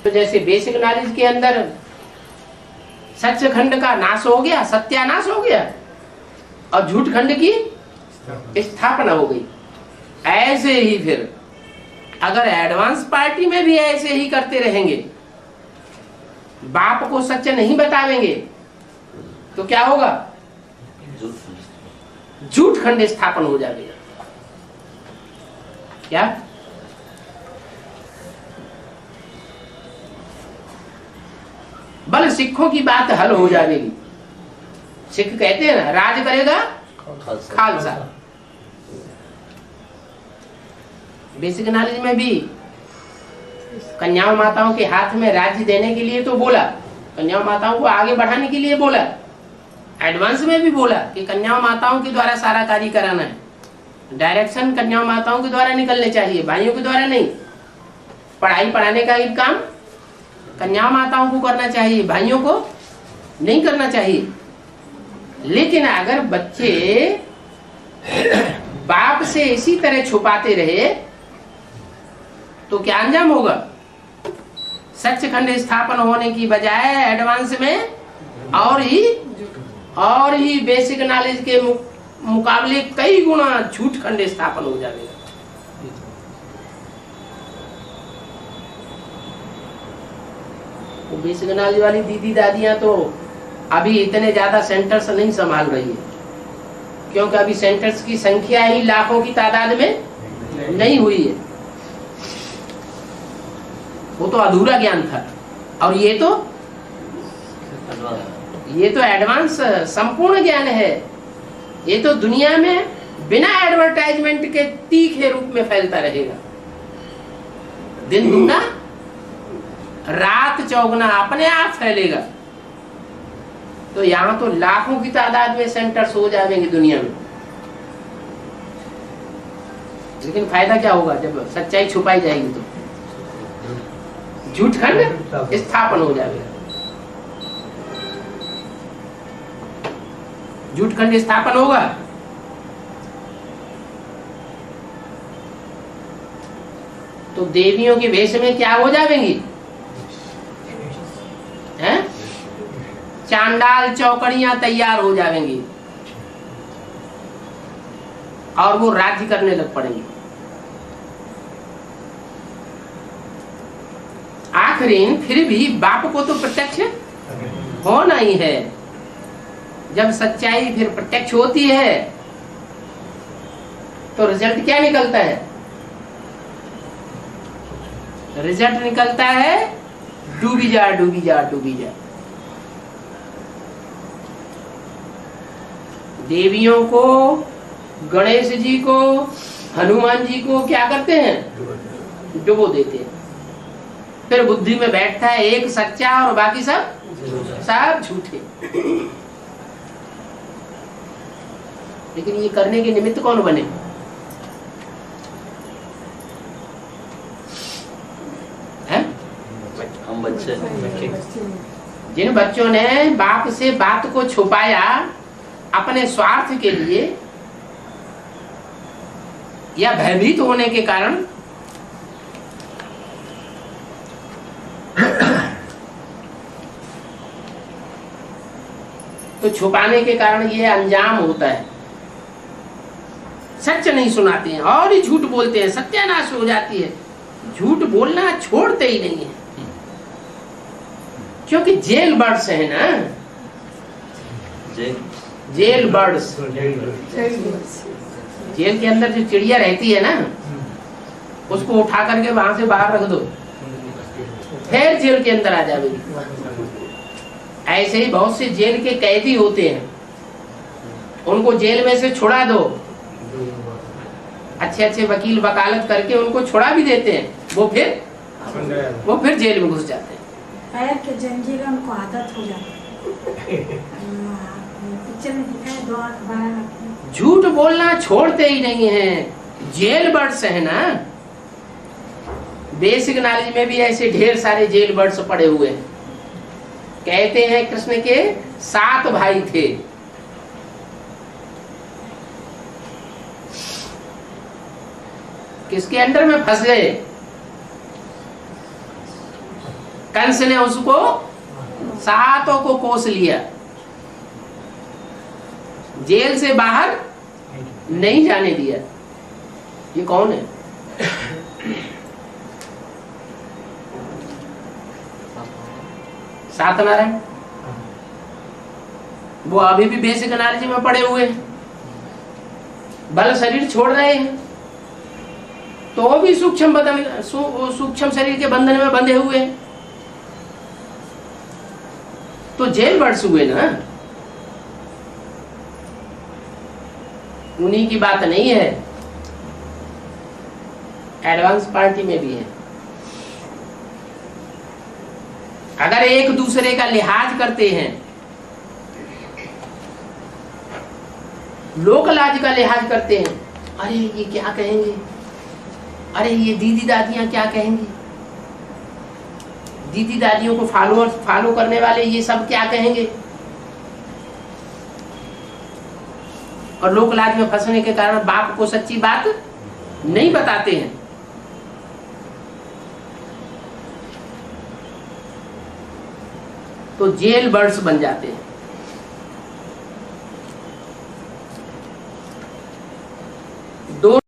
तो जैसे basic knowledge के अंदर सचखंड का नाश हो गया, सत्यानाश हो गया और झूठ खंड की स्थापना हो गई। ऐसे ही फिर अगर एडवांस पार्टी में भी ऐसे ही करते रहेंगे, बाप को सच नहीं बतावेंगे, तो क्या होगा? झूठ खंड स्थापन हो जाएगा। क्या बल सिखों की बात हल हो जाएगी। सिख कहते हैं ना, राज करेगा खालसा। बेसिक नॉलेज में भी कन्याओं माताओं के हाथ में राज्य देने के लिए तो बोला, कन्याओं माताओं को आगे बढ़ाने के लिए बोला, एडवांस में भी बोला कि कन्याओं माताओं के द्वारा सारा कार्य कराना है, डायरेक्शन कन्याओं माताओं के द्वारा निकलने चाहिए, भाइयों के द्वारा नहीं। पढ़ाई पढ़ाने का एक काम कन्याओं माताओं को करना चाहिए, भाइयों को नहीं करना चाहिए। लेकिन अगर बच्चे बाप से इसी तरह छुपाते रहे तो क्या अंजाम होगा? सचखंड स्थापन होने की बजाय एडवांस में और ही बेसिक नॉलेज के मुकाबले कई गुना झूठ खंड स्थापन हो जाएगा। वो बेसिक नॉलेज वाली दीदी दादियां तो अभी इतने ज्यादा सेंटर्स नहीं संभाल रही है, क्योंकि अभी सेंटर्स की संख्या ही लाखों की तादाद में नहीं हुई है। वो तो अधूरा ज्ञान था, और ये तो एडवांस संपूर्ण ज्ञान है। ये तो दुनिया में बिना एडवर्टाइजमेंट के तीखे रूप में फैलता रहेगा। दिन दुगना रात चौगुना अपने आप फैलेगा। तो यहाँ तो लाखों की तादाद में सेंटर्स हो जाएंगे दुनिया में। लेकिन फायदा क्या होगा जब सच्चाई छुपाई जाएगी? तो झूठ खंड स्थापन हो जाएगा। झूठ खंड स्थापन होगा तो देवियों के वेश में क्या हो जाएंगी? हैं? चांडाल चौकड़ियां तैयार हो जाएंगी और वो राज्य करने लग पड़ेंगे। आखिर फिर भी बाप को तो प्रत्यक्ष होना ही है। जब सच्चाई फिर प्रत्यक्ष होती है तो रिजल्ट क्या निकलता है? रिजल्ट निकलता है डूबी जा डूबी जा डूबी जा। देवियों को, गणेश जी को, हनुमान जी को क्या करते हैं? डुबो देते हैं। फिर बुद्धि में बैठता है एक सच्चा और बाकी सब झूठे। लेकिन ये करने के निमित्त कौन बने? हैं? हम बच्चे। जिन बच्चों ने बाप से बात को छुपाया अपने स्वार्थ के लिए या भयभीत होने के कारण, तो छुपाने के कारण ये अंजाम होता है। सच नहीं सुनाते हैं और ही झूठ बोलते हैं, सत्यानाश हो जाती है। झूठ बोलना छोड़ते ही नहीं है, क्योंकि जेल बर्ड्स है ना, जेल बर्ड्स। जेल के अंदर जो चिड़िया रहती है ना, उसको उठा करके वहां से बाहर रख दो, फिर जेल के अंदर आ जाएगी। ऐसे ही बहुत से जेल के कैदी होते हैं, उनको जेल में से छुड़ा दो, अच्छे अच्छे वकील वकालत करके उनको छुड़ा भी देते हैं, वो फिर जेल में घुस जाते हैं। पैर के जंजीर उनको आदत हो जाती है। झूठ बोलना छोड़ते ही नहीं है, जेल बर्ड्स है ना। बेसिक नॉलेज में भी ऐसे ढेर सारे जेल बर्ड्स पड़े हुए हैं। कहते हैं कृष्ण के 7 भाई थे। किसके अंडर में फंस गए? कंस ने उसको सातों को कोस लिया, जेल से बाहर नहीं जाने दिया। ये कौन है? सातनारायण। वो अभी भी बेसिक नॉलेज में पड़े हुए हैं, बल शरीर छोड़ रहे हैं तो भी सूक्ष्म शरीर के बंधन में बंधे हुए हैं। तो जेल बर्ड्स हुए ना, उन्हीं की बात नहीं है, एडवांस पार्टी में भी है। अगर एक दूसरे का लिहाज करते हैं, लोक लाज का लिहाज करते हैं, अरे ये क्या कहेंगे, अरे ये दीदी दादियां क्या कहेंगी, दीदी दादियों को फॉलो करने वाले ये सब क्या कहेंगे, और लोक लाज में फंसने के कारण बाप को सच्ची बात नहीं बताते हैं। तो जेल बर्ड्स बन जाते हैं। दो